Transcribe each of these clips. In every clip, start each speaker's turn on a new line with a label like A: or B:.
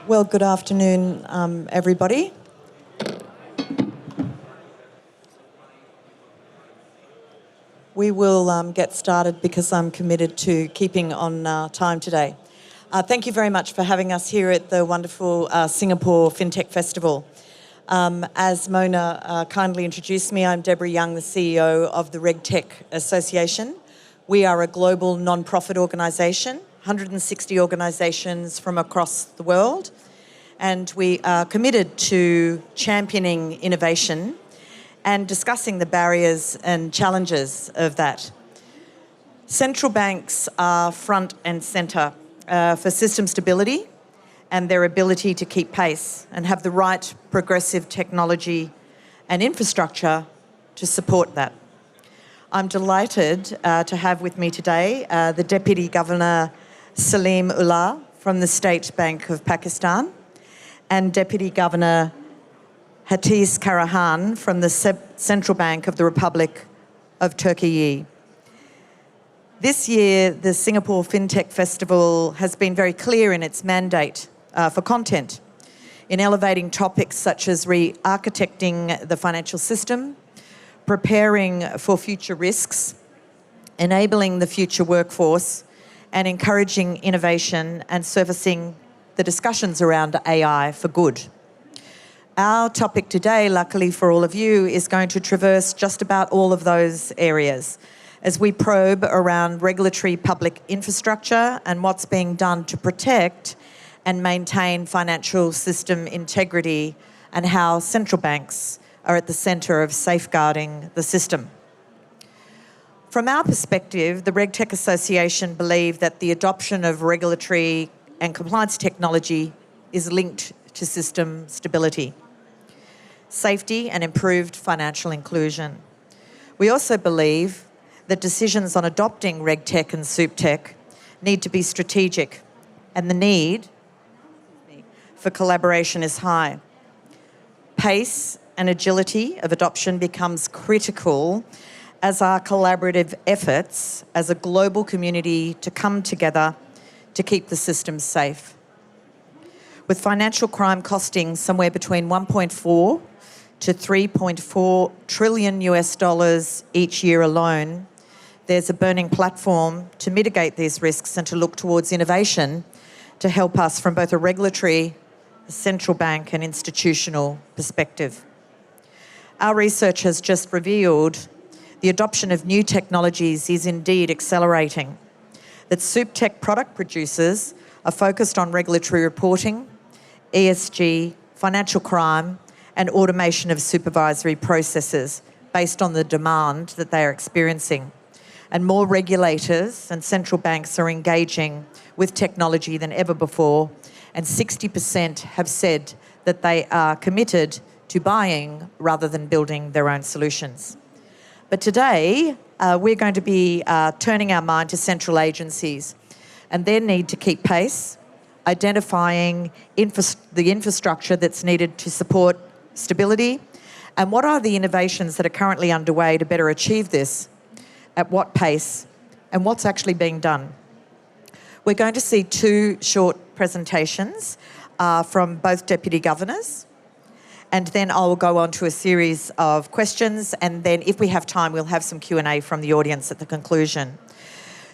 A: Well, good afternoon, everybody. We will get started because I'm committed to keeping on time today. Thank you very much for having us here at the wonderful Singapore FinTech Festival. As Mona kindly introduced me, I'm Deborah Young, the CEO of the RegTech Association. We are a global non-profit organisation, 160 organisations from across the world, and we are committed to championing innovation and discussing the barriers and challenges of that. Central banks are front and centre for system stability and their ability to keep pace and have the right progressive technology and infrastructure to support that. I'm delighted to have with me today the Deputy Governor Saleem Ullah from the State Bank of Pakistan and Deputy Governor Hatice Karahan from the Central Bank of the Republic of Türkiye. This year, the Singapore FinTech Festival has been very clear in its mandate for content, in elevating topics such as re-architecting the financial system, preparing for future risks, enabling the future workforce, and encouraging innovation and servicing the discussions around AI for good. Our topic today, luckily for all of you, is going to traverse just about all of those areas as we probe around regulatory public infrastructure and what's being done to protect and maintain financial system integrity and how central banks are at the centre of safeguarding the system. From our perspective, the RegTech Association believe that the adoption of regulatory and compliance technology is linked to system stability, safety and improved financial inclusion. We also believe that decisions on adopting RegTech and SupTech need to be strategic and the need for collaboration is high. Pace and agility of adoption becomes critical as our collaborative efforts as a global community to come together to keep the system safe. With financial crime costing somewhere between 1.4 to 3.4 trillion US dollars each year alone, there's a burning platform to mitigate these risks and to look towards innovation to help us from both a regulatory, a central bank and institutional perspective. Our research has just revealed the adoption of new technologies is indeed accelerating, that SupTech product producers are focused on regulatory reporting, ESG, financial crime, and automation of supervisory processes based on the demand that they are experiencing. And more regulators and central banks are engaging with technology than ever before, and 60% have said that they are committed to buying rather than building their own solutions. But today, we're going to be turning our mind to central agencies and their need to keep pace, identifying the infrastructure that's needed to support stability, and what are the innovations that are currently underway to better achieve this, at what pace, and what's actually being done. We're going to see two short presentations from both Deputy Governors, and then I'll go on to a series of questions, and then if we have time, we'll have some Q&A from the audience at the conclusion.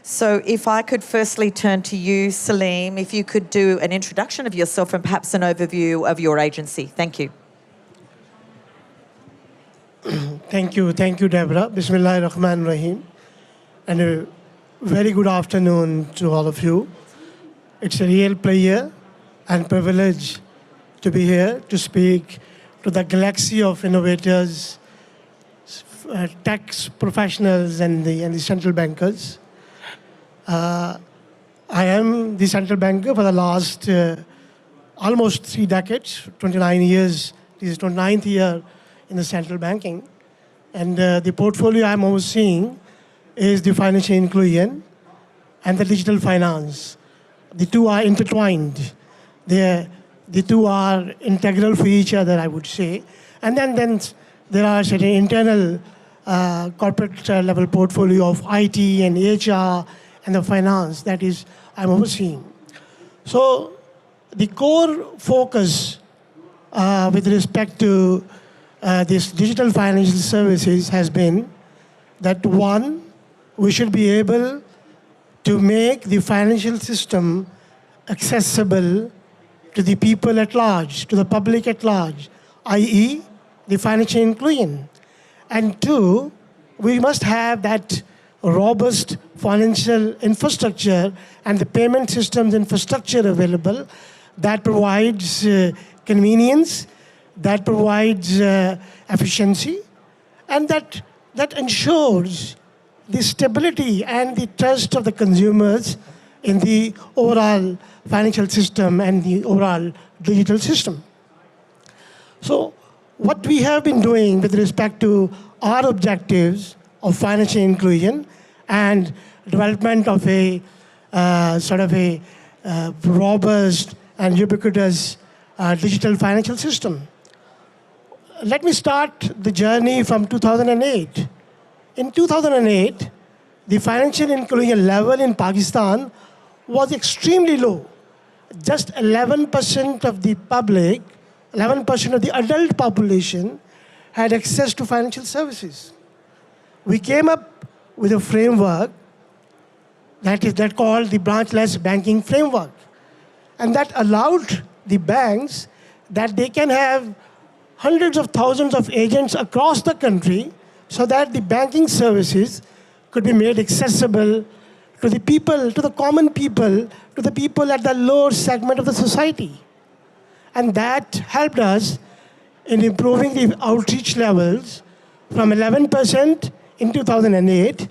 A: So if I could firstly turn to you, Saleem, if you could do an introduction of yourself and perhaps an overview of your agency. Thank you.
B: Thank you, Deborah. Bismillahirrahmanirrahim. And a very good afternoon to all of you. It's a real pleasure and privilege to be here to speak to the galaxy of innovators, tax professionals, and the central bankers. I am the central banker for the last almost 3 decades, 29 years. This is 29th year in the central banking. And the portfolio I'm overseeing is the financial inclusion and the digital finance. The two are intertwined. The two are integral for each other, I would say. And then there are certain internal corporate level portfolio of IT and HR and the finance that is I'm overseeing. So the core focus with respect to this digital financial services has been that one, we should be able to make the financial system accessible to the people at large, to the public at large, i.e. the financial inclusion. And two, we must have that robust financial infrastructure and the payment systems infrastructure available that provides convenience, that provides efficiency, and that ensures the stability and the trust of the consumers in the overall financial system and the overall digital system. So what we have been doing with respect to our objectives of financial inclusion and development of a robust and ubiquitous digital financial system. Let me start the journey from 2008. In 2008, the financial inclusion level in Pakistan was extremely low. Just 11% of the public, 11% of the adult population had access to financial services. We came up with a framework that called the branchless banking framework. And that allowed the banks that they can have hundreds of thousands of agents across the country so that the banking services could be made accessible to the people, to the common people, to the people at the lower segment of the society. And that helped us in improving the outreach levels from 11% in 2008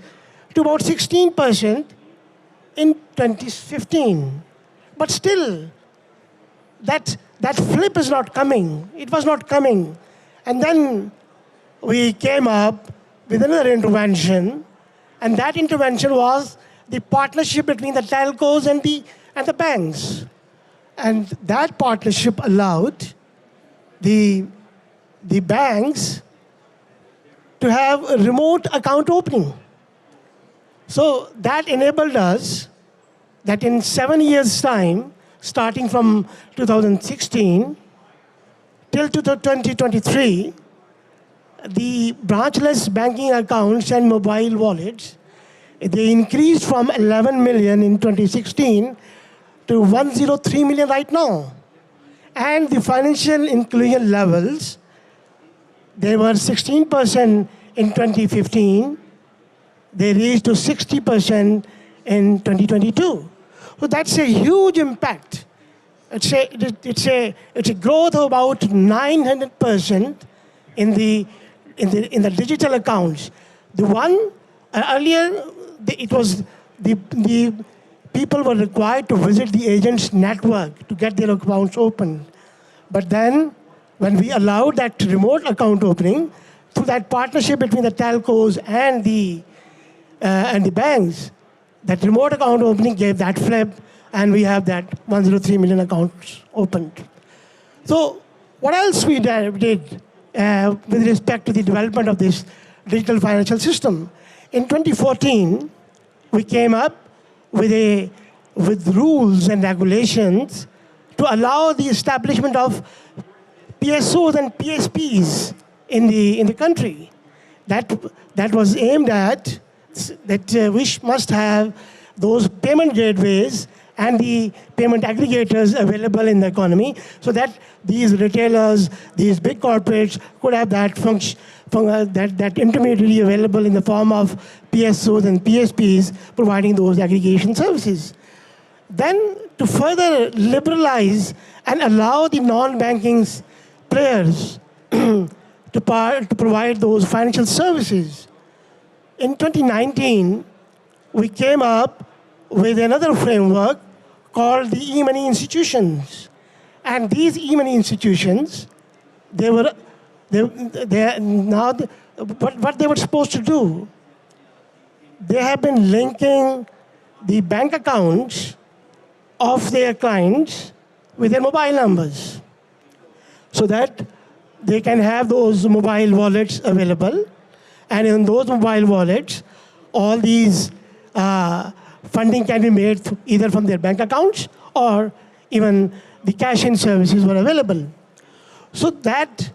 B: to about 16% in 2015. But still, that flip is not coming. It was not coming. And then we came up with another intervention, and that intervention was the partnership between the telcos and the banks. And that partnership allowed the banks to have a remote account opening. So that enabled us that in 7 years' time, starting from 2016 till to 2023, the branchless banking accounts and mobile wallets, they increased from 11 million in 2016 to 103 million right now. And the financial inclusion levels, they were 16% in 2015. They reached to 60% in 2022. So that's a huge impact. It's a growth of about 900% in the digital accounts. The one earlier, it was the people were required to visit the agent's network to get their accounts opened. But then, when we allowed that remote account opening through that partnership between the telcos and the banks, that remote account opening gave that flip, and we have that 103 million accounts opened. So, what else we did with respect to the development of this digital financial system? In 2014, we came up with rules and regulations to allow the establishment of PSOs and PSPs in the country. That was aimed at that we must have those payment gateways and the payment aggregators available in the economy so that these retailers, these big corporates could have that that intermediary available in the form of PSOs and PSPs providing those aggregation services. Then to further liberalize and allow the non-banking players to provide those financial services. In 2019, we came up with another framework called the e-money institutions. And these e-money institutions, what they were supposed to do, they have been linking the bank accounts of their clients with their mobile numbers so that they can have those mobile wallets available. And in those mobile wallets, all these funding can be made either from their bank accounts or even the cash-in services were available. So that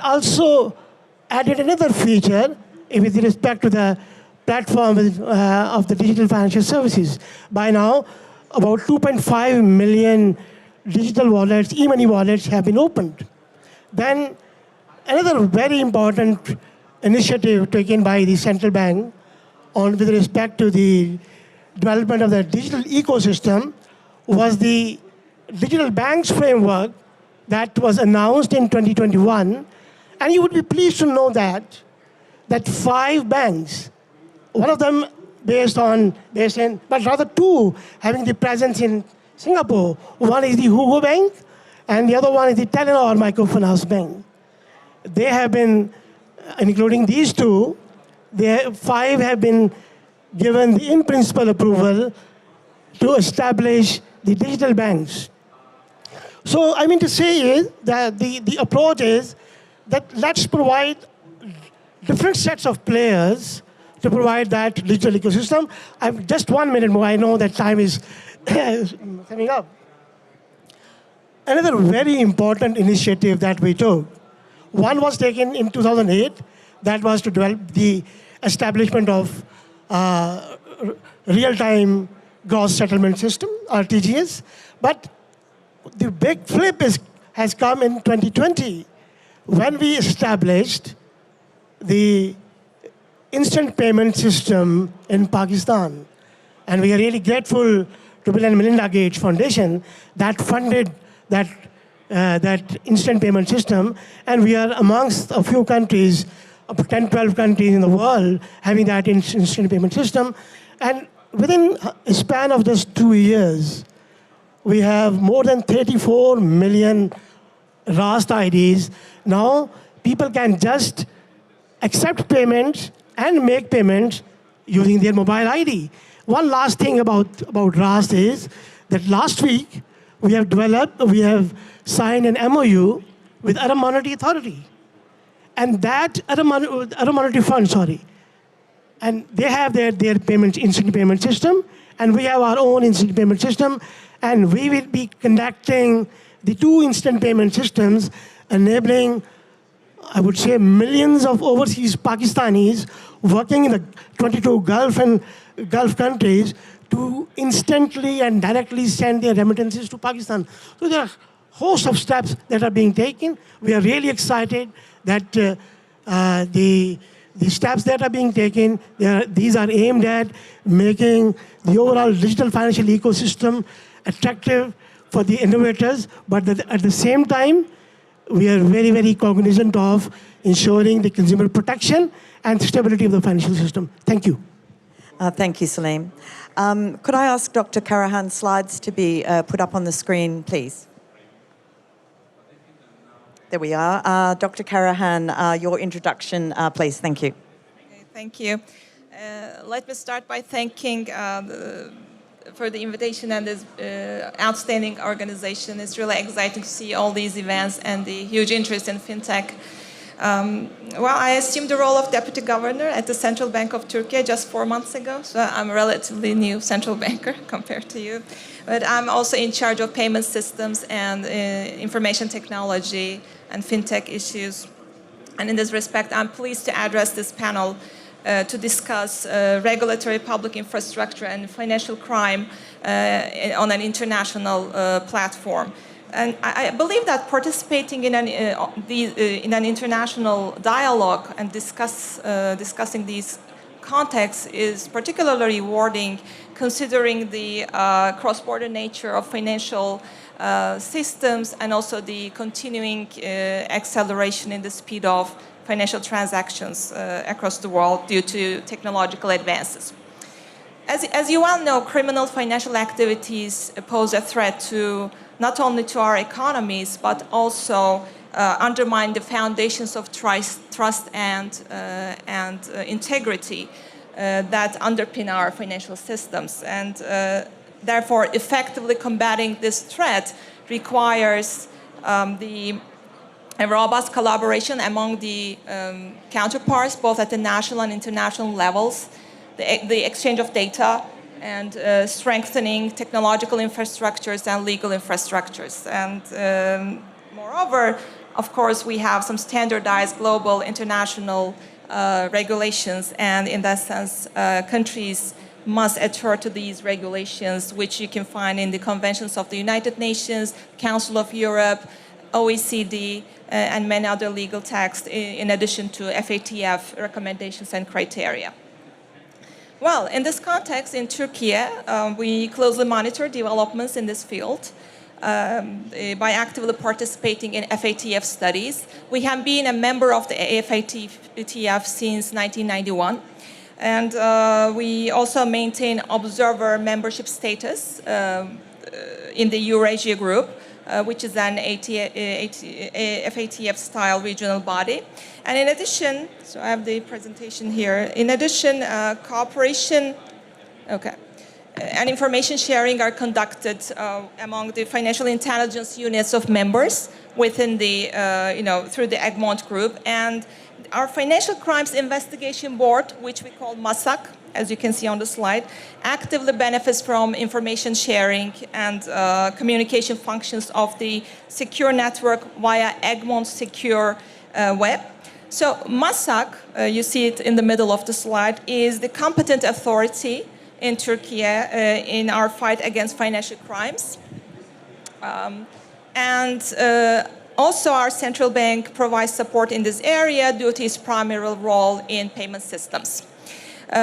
B: also added another feature with respect to the platform of the digital financial services. By now, about 2.5 million digital wallets, e-money wallets have been opened. Then another very important initiative taken by the central bank with respect to the development of the digital ecosystem was the digital banks framework that was announced in 2021. And you would be pleased to know that 5 banks, one of them based in, but rather 2 having the presence in Singapore. One is the Hugo Bank, and the other one is the Telenor Microfinance Bank. They have been, including these 2, 5 have been given the in-principle approval to establish the digital banks. So I mean to say is that the approach is that let's provide different sets of players to provide that digital ecosystem. I've just 1 minute more. I know that time is coming up. Another very important initiative that we took, one was taken in 2008, that was to develop the establishment of real-time gross settlement system, RTGS. But the big flip has come in 2020 when we established the instant payment system in Pakistan. And we are really grateful to Bill and Melinda Gates Foundation that funded that instant payment system. And we are amongst a few countries, 10, 12 countries in the world having that instant payment system. And within a span of just 2 years, we have more than 34 million RAST IDs. Now, people can just accept payments and make payments using their mobile ID. One last thing about RAST is that last week, we have signed an MOU with Arab Monetary Authority. And that Arab Monetary Fund, and they have their instant payment system, and we have our own instant payment system, and we will be conducting the 2 instant payment systems, enabling, I would say, millions of overseas Pakistanis working in the 22 Gulf countries to instantly and directly send their remittances to Pakistan. So there are a host of steps that are being taken. We are really excited that the steps that are being taken, these are aimed at making the overall digital financial ecosystem attractive for the innovators, but at the same time, we are very, very cognizant of ensuring the consumer protection and stability of the financial system. Thank you.
A: Thank you, Saleem. Could I ask Dr. Karahan's slides to be put up on the screen, please? There we are. Dr. Karahan, your introduction, please. Thank you.
C: Okay, thank you. Let me start by thanking for the invitation and this outstanding organization. It's really exciting to see all these events and the huge interest in fintech. Well, I assumed the role of Deputy Governor at the Central Bank of Turkey just 4 months ago, so I'm a relatively new central banker compared to you. But I'm also in charge of payment systems and information technology and fintech issues. And in this respect, I'm pleased to address this panel to discuss regulatory public infrastructure and financial crime on an international platform. And I believe that participating in an international dialogue and discussing these contexts is particularly rewarding, considering the cross-border nature of financial systems and also the continuing acceleration in the speed of financial transactions across the world due to technological advances. As you well know, criminal financial activities pose a threat to not only to our economies, but also undermine the foundations of trust and integrity that underpin our financial systems. And therefore, effectively combating this threat requires a robust collaboration among the counterparts, both at the national and international levels, the exchange of data, and strengthening technological infrastructures and legal infrastructures. And moreover, of course, we have some standardized global international regulations, and in that sense, countries must adhere to these regulations, which you can find in the conventions of the United Nations, Council of Europe, OECD, and many other legal texts, in addition to FATF recommendations and criteria. Well, in this context, in Turkey, we closely monitor developments in this field by actively participating in FATF studies. We have been a member of the FATF since 1991. And we also maintain observer membership status in the Eurasia Group, which is an FATF-style regional body. And in addition, so I have the presentation here. In addition, cooperation, and information sharing are conducted among the financial intelligence units of members within the, through the Egmont Group. And our Financial Crimes Investigation Board, which we call MASAK, as you can see on the slide, actively benefits from information sharing and communication functions of the secure network via Egmont Secure Web. So MASAK, you see it in the middle of the slide, is the competent authority in Turkey in our fight against financial crimes. Also, our central bank provides support in this area due to its primary role in payment systems.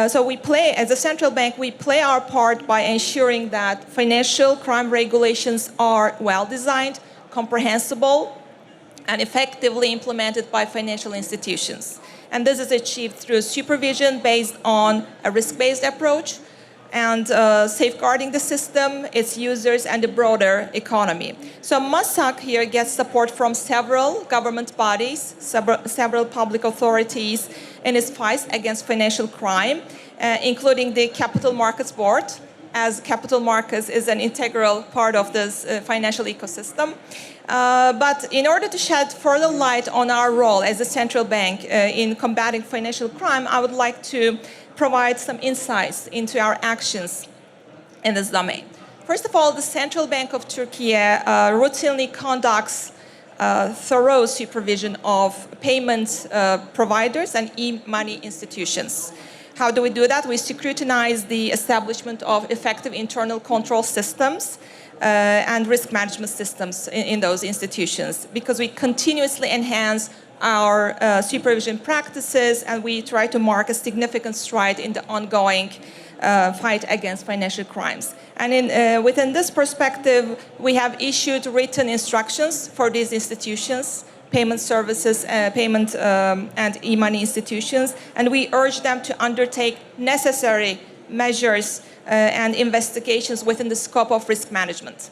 C: So we play, as a central bank, we play our part by ensuring that financial crime regulations are well designed, comprehensible, and effectively implemented by financial institutions. And this is achieved through supervision based on a risk-based approach, and safeguarding the system, its users, and the broader economy. So MASAK here gets support from several government bodies, several public authorities in its fight against financial crime, including the Capital Markets Board, as capital markets is an integral part of this financial ecosystem. But in order to shed further light on our role as a central bank in combating financial crime, I would like to provide some insights into our actions in this domain. First of all, the Central Bank of Turkey routinely conducts thorough supervision of payment providers and e-money institutions. How do we do that? We scrutinize the establishment of effective internal control systems and risk management systems in those institutions, because we continuously enhance our supervision practices, and we try to mark a significant stride in the ongoing fight against financial crimes. And within this perspective, we have issued written instructions for these institutions, payment services, payment and e-money institutions, and we urge them to undertake necessary measures and investigations within the scope of risk management.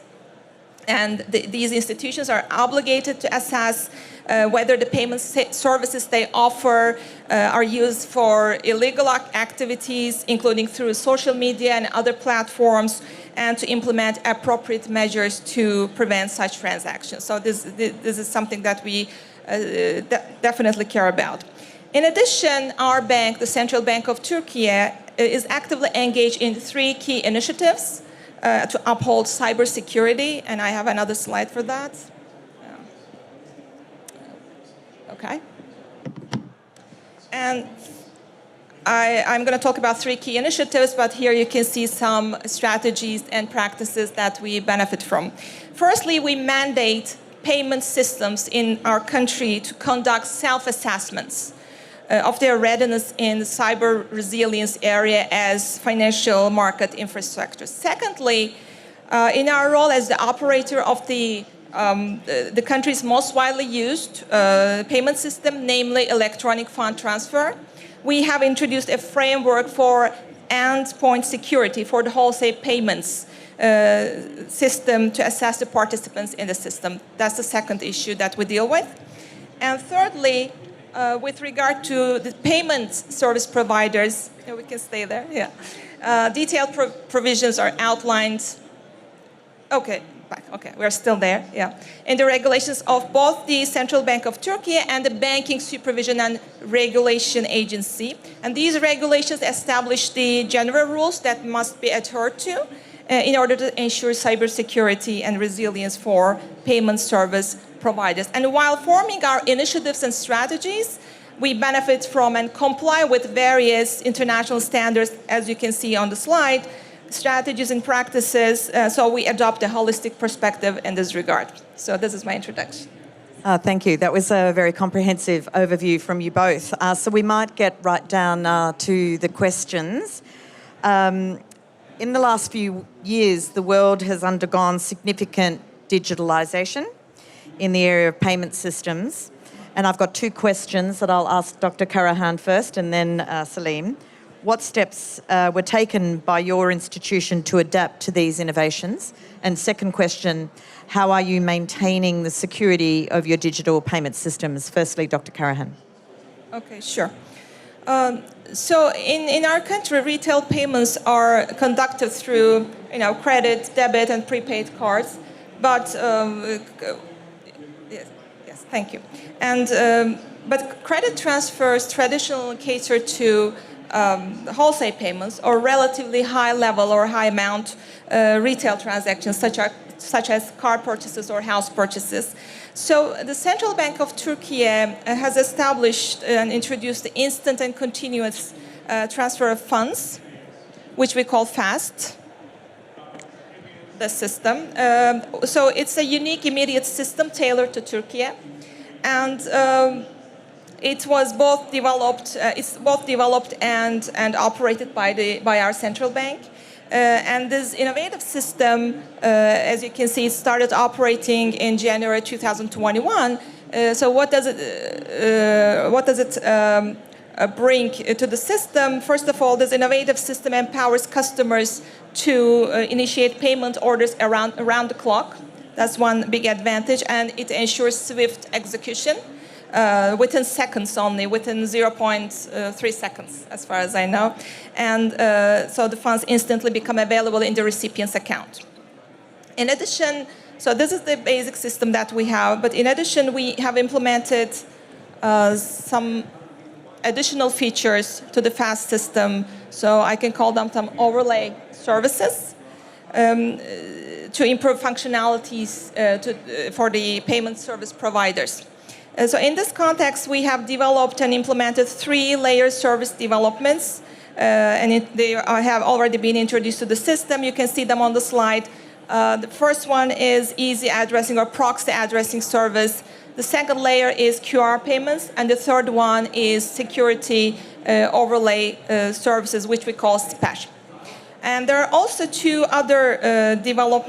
C: And these institutions are obligated to assess whether the payment services they offer are used for illegal activities, including through social media and other platforms, and to implement appropriate measures to prevent such transactions. So this is something that we definitely care about. In addition, our bank, the Central Bank of Turkey, is actively engaged in 3 key initiatives to uphold cybersecurity, and I have another slide for that. Okay. And I'm going to talk about 3 key initiatives, but here you can see some strategies and practices that we benefit from. Firstly, we mandate payment systems in our country to conduct self-assessments of their readiness in the cyber resilience area as financial market infrastructure. Secondly, in our role as the operator of the country's most widely used payment system, namely electronic fund transfer, we have introduced a framework for endpoint security for the wholesale payments system to assess the participants in the system. That's the second issue that we deal with. And thirdly, with regard to the payment service providers, we can stay there, yeah. Detailed provisions are outlined. Okay, back. Okay, we're still there. Yeah, in the regulations of both the Central Bank of Turkey and the Banking Supervision and Regulation Agency, and these regulations establish the general rules that must be adhered to in order to ensure cybersecurity and resilience for payment service providers. And while forming our initiatives and strategies, we benefit from and comply with various international standards, as you can see on the slide, strategies and practices, so we adopt a holistic perspective in this regard. So this is my introduction.
A: Thank you. That was a very comprehensive overview from you both. So we might get right down to the questions. In the last few years, the world has undergone significant digitalisation in the area of payment systems. And I've got two questions that I'll ask Dr. Karahan first and then Saleem. What steps were taken by your institution to adapt to these innovations? And second question, how are you maintaining the security of your digital payment systems? Firstly, Dr. Karahan.
C: Okay, sure. So in our country, retail payments are conducted through credit, debit, and prepaid cards. But yes, thank you. And but credit transfers traditionally cater to wholesale payments or relatively high level or high amount retail transactions, such as car purchases or house purchases. So the Central Bank of Turkey has established and introduced the instant and continuous transfer of funds, which we call FAST, the system. So it's a unique immediate system tailored to Turkey, and it was both developed. It's both developed and operated by our central bank. And this innovative system, as you can see, it started operating in January 2021. So what does it bring to the system? First of all, this innovative system empowers customers to initiate payment orders around the clock. That's one big advantage, and it ensures swift execution. Within seconds only, within 0.3 seconds, as far as I know. And so the funds instantly become available in the recipient's account. In addition, so this is the basic system that we have, but in addition, we have implemented some additional features to the FAST system, so I can call them some overlay services to improve functionalities for the payment service providers. So in this context, we have developed and implemented 3-layer service developments, and they have already been introduced to the system. You can see them on the slide. The first one is easy addressing or proxy addressing service. The second layer is QR payments, and the third one is security overlay services, which we call SFF. And there are also 2 other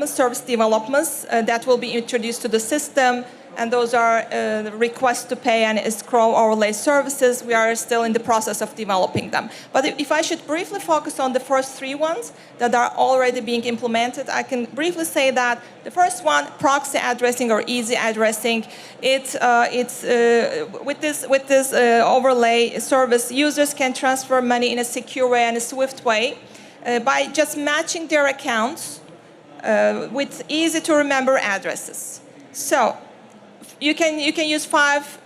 C: service developments that will be introduced to the system. And those are the request to pay and escrow overlay services. We are still in the process of developing them. But if I should briefly focus on the first 3 ones that are already being implemented, I can briefly say that the first one, proxy addressing or easy addressing, with this overlay service, users can transfer money in a secure way and a swift way by just matching their accounts with easy to remember addresses. So you can use 5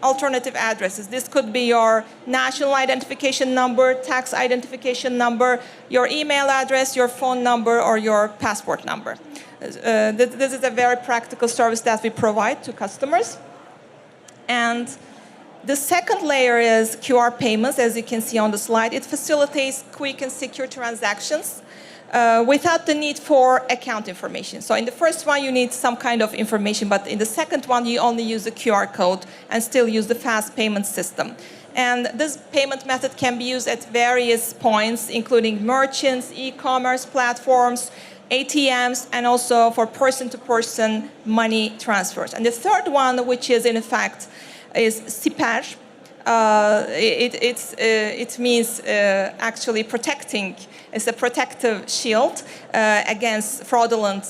C: alternative addresses. This could be your national identification number, tax identification number, your email address, your phone number, or your passport number. This is a very practical service that we provide to customers. And the second layer is QR payments, as you can see on the slide. It facilitates quick and secure transactions without the need for account information. So in the first one, you need some kind of information, but in the second one, you only use the QR code and still use the fast payment system. And this payment method can be used at various points, including merchants, e-commerce platforms, ATMs, and also for person-to-person money transfers. And the third one, which is in fact, is SFF. It means actually protecting. It's a protective shield against fraudulent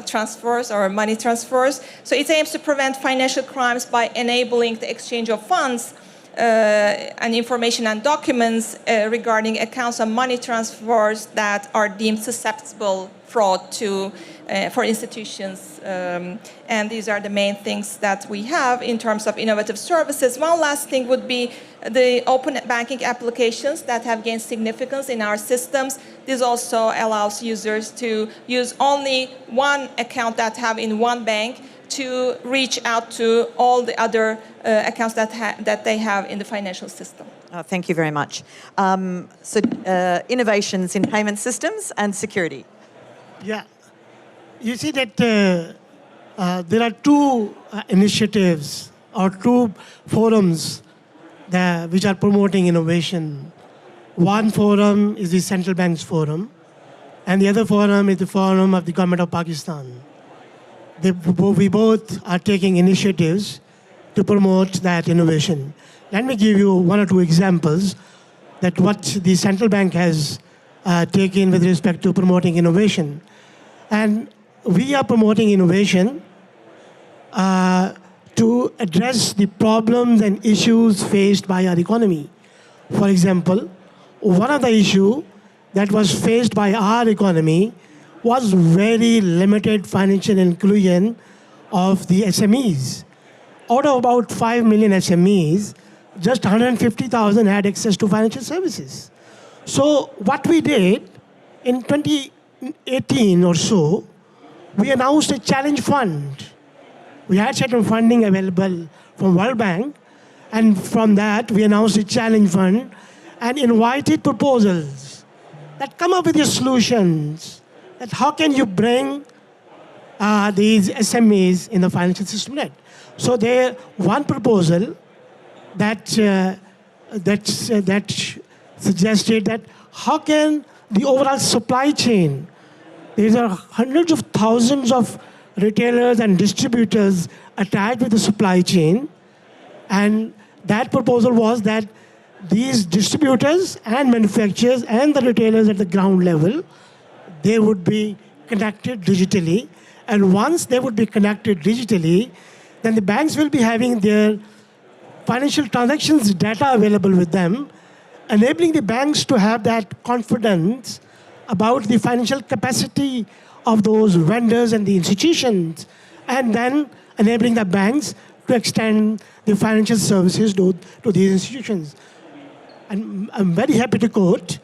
C: transfers or money transfers. So it aims to prevent financial crimes by enabling the exchange of funds and information and documents regarding accounts and money transfers that are deemed susceptible fraud to for institutions. And these are the main things that we have in terms of innovative services. One last thing would be the open banking applications that have gained significance in our systems. This also allows users to use only one account that have in one bank to reach out to all the other accounts that they have in the financial system.
A: Thank you very much. Innovations in payment systems and security.
B: Yeah. You see that there are two initiatives or two forums which are promoting innovation. One forum is the Central Bank's Forum, and the other forum is the Forum of the Government of Pakistan. We both are taking initiatives to promote that innovation. Let me give you one or two examples that what the Central Bank has taken with respect to promoting innovation. And we are promoting innovation to address the problems and issues faced by our economy. For example, one of the issues that was faced by our economy was very limited financial inclusion of the SMEs. Out of about 5 million SMEs, just 150,000 had access to financial services. So what we did in 2018 or so, we announced a challenge fund. We had certain funding available from World Bank, and from that we announced a challenge fund and invited proposals that come up with your solutions, that how can you bring these SMEs in the financial system net. So there, one proposal that suggested that how can the overall supply chain, there are hundreds of thousands of retailers and distributors attached with the supply chain, and that proposal was that these distributors and manufacturers and the retailers at the ground level, they would be connected digitally, and once they would be connected digitally, then the banks will be having their financial transactions data available with them, enabling the banks to have that confidence about the financial capacity of those vendors and the institutions, and then enabling the banks to extend the financial services to these institutions. And I'm very happy to quote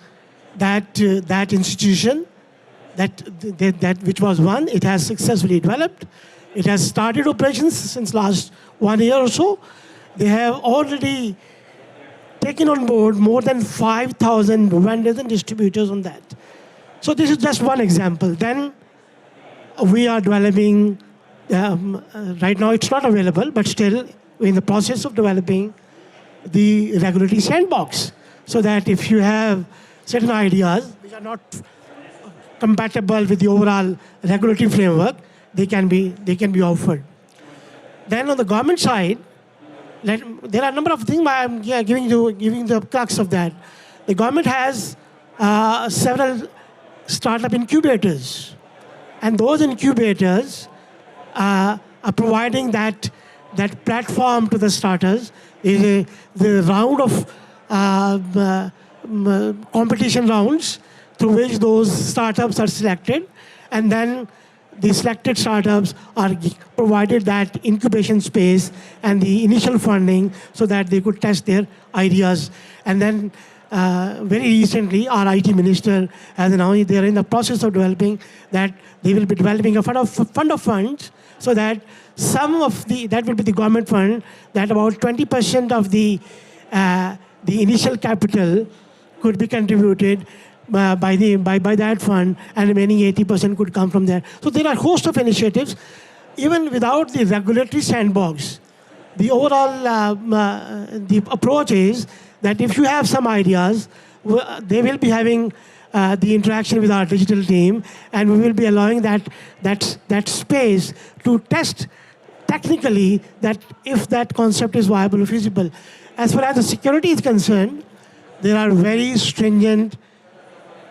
B: that that institution, that which was one, it has successfully developed. It has started operations since last 1 year or so. They have already taken on board more than 5,000 vendors and distributors on that. So this is just one example. Then we are developing, right now it's not available, but still we're in the process of developing the regulatory sandbox, so that if you have certain ideas which are not compatible with the overall regulatory framework, they can be offered. Then on the government side, there are a number of things, but I'm giving the crux of that. The government has several startup incubators, and those incubators are providing that platform to the starters. The round of competition rounds through which those startups are selected, and then the selected startups are provided that incubation space and the initial funding so that they could test their ideas. And then very recently, our IT minister has announced they are in the process of developing that they will be developing a fund of funds, so that that will be the government fund, that about 20% of the initial capital could be contributed by that fund, and remaining 80% could come from there. So there are a host of initiatives. Even without the regulatory sandbox, the overall the approach is that if you have some ideas, they will be having the interaction with our digital team, and we will be allowing that space to test technically that if that concept is viable or feasible. As far as the security is concerned, there are very stringent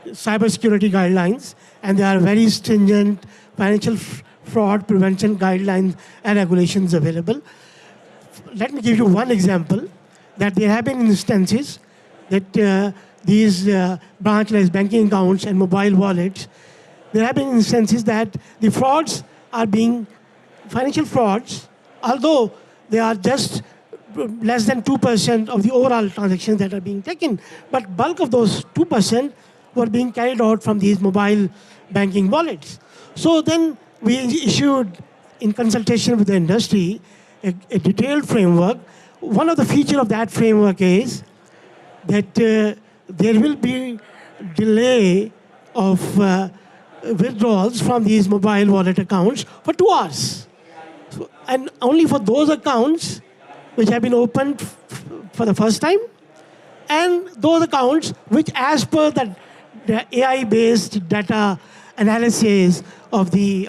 B: cybersecurity guidelines, and there are very stringent financial fraud prevention guidelines and regulations available. Let me give you one example, that there have been instances that these branchless banking accounts and mobile wallets there have been instances that the frauds are being, financial frauds, although they are just less than 2% of the overall transactions that are being taken, but bulk of those 2% were being carried out from these mobile banking wallets. So then we issued, in consultation with the industry, a detailed framework. One of the features of that framework is that there will be delay of withdrawals from these mobile wallet accounts for 2 hours. So, and only for those accounts which have been opened for the first time, and those accounts which, as per the AI-based data analysis of the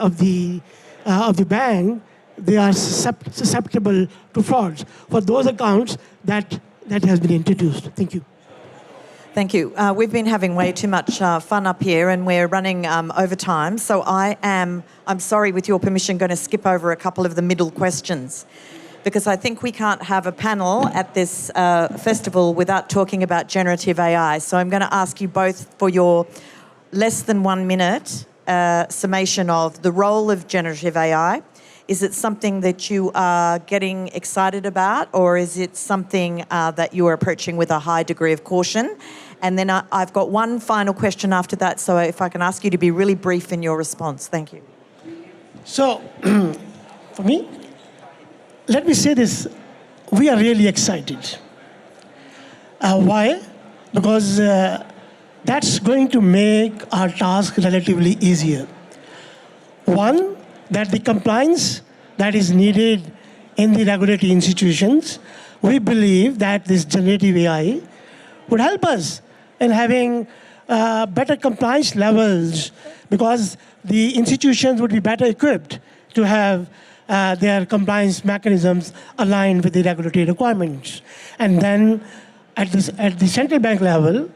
B: bank, they are susceptible to frauds. For those accounts, that has been introduced. Thank you.
A: Thank you. We've been having way too much fun up here, and we're running over time. So I'm sorry, with your permission, going to skip over a couple of the middle questions, because I think we can't have a panel at this festival without talking about generative AI. So I'm going to ask you both for your less than 1 minute summation of the role of generative AI. Is it something that you are getting excited about, or is it something that you are approaching with a high degree of caution? And then I've got one final question after that, so if I can ask you to be really brief in your response. Thank you.
B: So, for me, let me say this. We are really excited. Why? Because that's going to make our task relatively easier. One, that the compliance that is needed in the regulatory institutions, we believe that this generative AI would help us in having better compliance levels, because the institutions would be better equipped to have their compliance mechanisms aligned with the regulatory requirements. And then at the central bank level,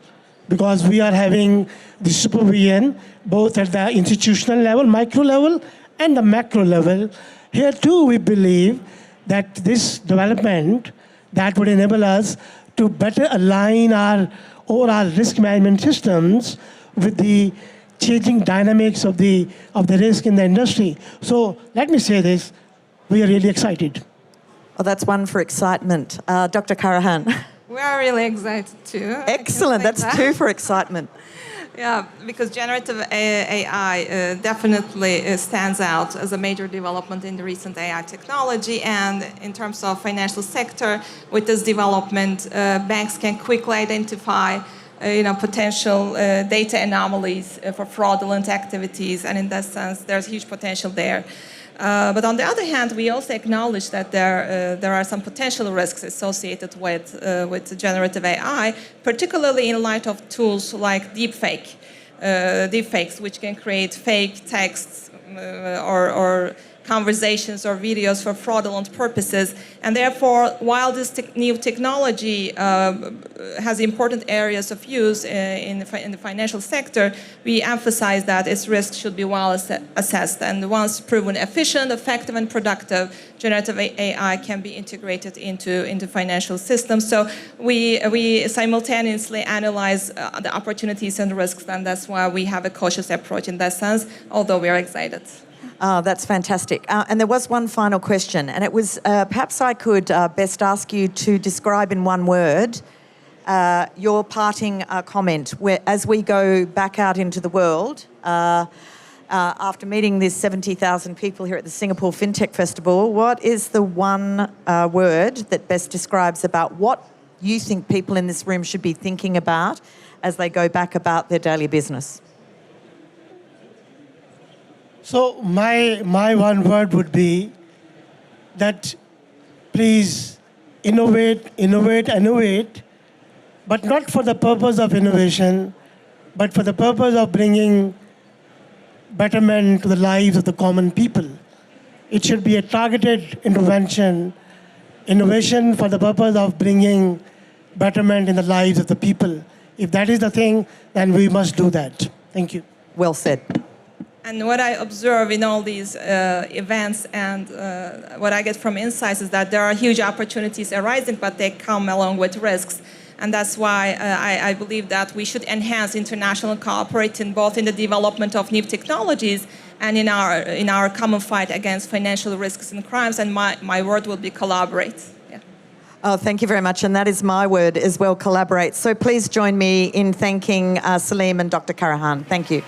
B: because we are having the supervision both at the institutional level, micro level, and the macro level, here too we believe that this development that would enable us to better align our overall risk management systems with the changing dynamics of the risk in the industry. So let me say this, we are really excited.
A: Well, that's one for excitement. Dr. Karahan.
C: We are really excited too.
A: Excellent, that's two for excitement.
C: Yeah, because generative AI definitely stands out as a major development in the recent AI technology. And in terms of financial sector, with this development, banks can quickly identify potential data anomalies for fraudulent activities. And in that sense, there's huge potential there. But on the other hand, we also acknowledge that there are some potential risks associated with generative AI, particularly in light of tools like deepfakes, which can create fake texts or conversations or videos for fraudulent purposes. And therefore, while this new technology has important areas of use in the financial sector, we emphasize that its risks should be well assessed. And once proven efficient, effective, and productive, generative AI can be integrated into financial systems. So we simultaneously analyze the opportunities and risks, and that's why we have a cautious approach in that sense, although we are excited.
A: Oh, that's fantastic. And there was one final question, and it was perhaps I could best ask you to describe in one word your parting comment, where, as we go back out into the world, after meeting these 70,000 people here at the Singapore FinTech Festival, what is the one word that best describes about what you think people in this room should be thinking about as they go back about their daily business?
B: So my one word would be that please innovate, but not for the purpose of innovation, but for the purpose of bringing betterment to the lives of the common people. It should be a targeted intervention, innovation for the purpose of bringing betterment in the lives of the people. If that is the thing, then we must do that. Thank you.
A: Well said.
C: And what I observe in all these events and what I get from insights is that there are huge opportunities arising, but they come along with risks. And that's why I believe that we should enhance international cooperation both in the development of new technologies and in our common fight against financial risks and crimes. And my word will be collaborate. Yeah.
A: Oh, thank you very much. And that is my word as well, collaborate. So please join me in thanking Saleem and Dr. Karahan. Thank you.